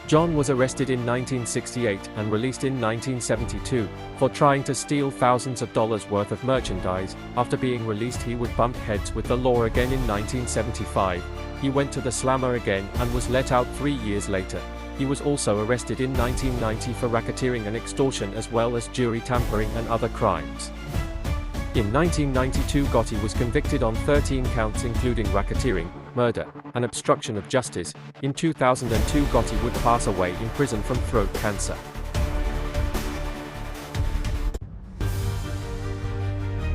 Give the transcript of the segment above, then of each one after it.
John was arrested in 1968 and released in 1972 for trying to steal thousands of dollars worth of merchandise. After being released, he would bump heads with the law again in 1975. He went to the slammer again and was let out 3 years later. He was also arrested in 1990 for racketeering and extortion, as well as jury tampering and other crimes. In 1992, Gotti was convicted on 13 counts including racketeering, murder, and obstruction of justice. In 2002, Gotti would pass away in prison from throat cancer.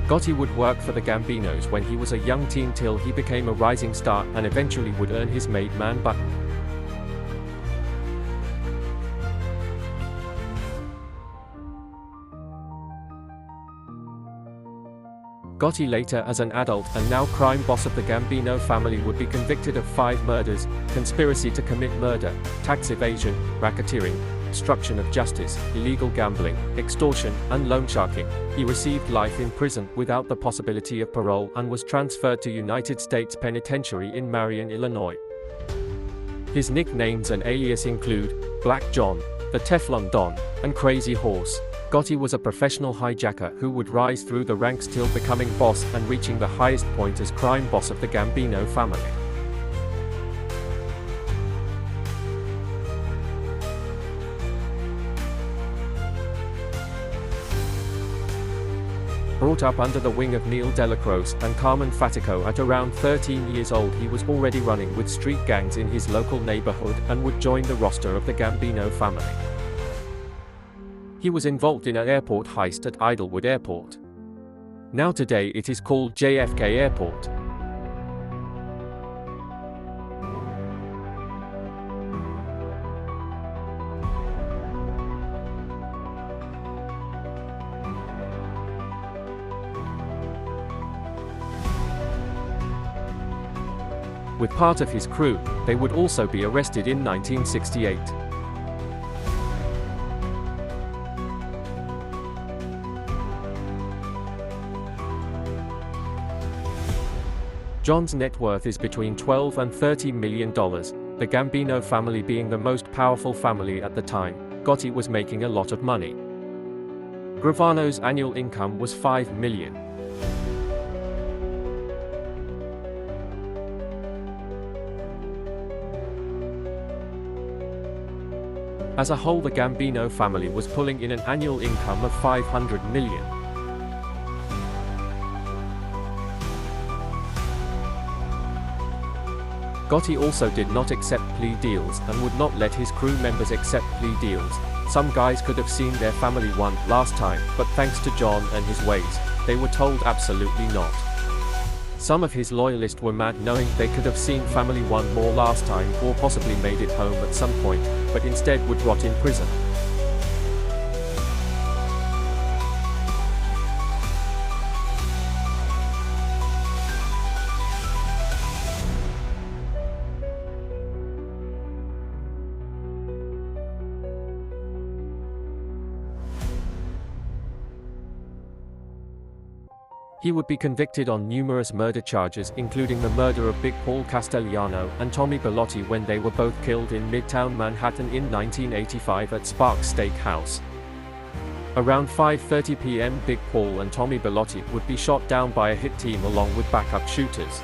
Gotti would work for the Gambinos when he was a young teen till he became a rising star and eventually would earn his made man button. Gotti, later as an adult and now crime boss of the Gambino family, would be convicted of 5 murders, conspiracy to commit murder, tax evasion, racketeering, obstruction of justice, illegal gambling, extortion, and loan sharking. He received life in prison without the possibility of parole and was transferred to United States Penitentiary in Marion, Illinois. His nicknames and alias include Black John, the Teflon Don, and Crazy Horse. Gotti was a professional hijacker who would rise through the ranks till becoming boss and reaching the highest point as crime boss of the Gambino family. Brought up under the wing of Neil Delacroix and Carmen Fatico at around 13 years old, he was already running with street gangs in his local neighborhood and would join the roster of the Gambino family. He was involved in an airport heist at Idlewood Airport. Now today it is called JFK Airport. With part of his crew, they would also be arrested in 1968. John's net worth is between $12 and $30 million, the Gambino family being the most powerful family at the time. Gotti was making a lot of money. Gravano's annual income was $5 million. As a whole, the Gambino family was pulling in an annual income of $500 million. Gotti also did not accept plea deals and would not let his crew members accept plea deals. Some guys could have seen their family won last time, but thanks to John and his ways, they were told absolutely not. Some of his loyalists were mad knowing they could have seen family won more last time or possibly made it home at some point, but instead would rot in prison. He would be convicted on numerous murder charges, including the murder of Big Paul Castellano and Tommy Bellotti when they were both killed in Midtown Manhattan in 1985 at Sparks Steakhouse. Around 5:30 p.m., Big Paul and Tommy Bellotti would be shot down by a hit team along with backup shooters.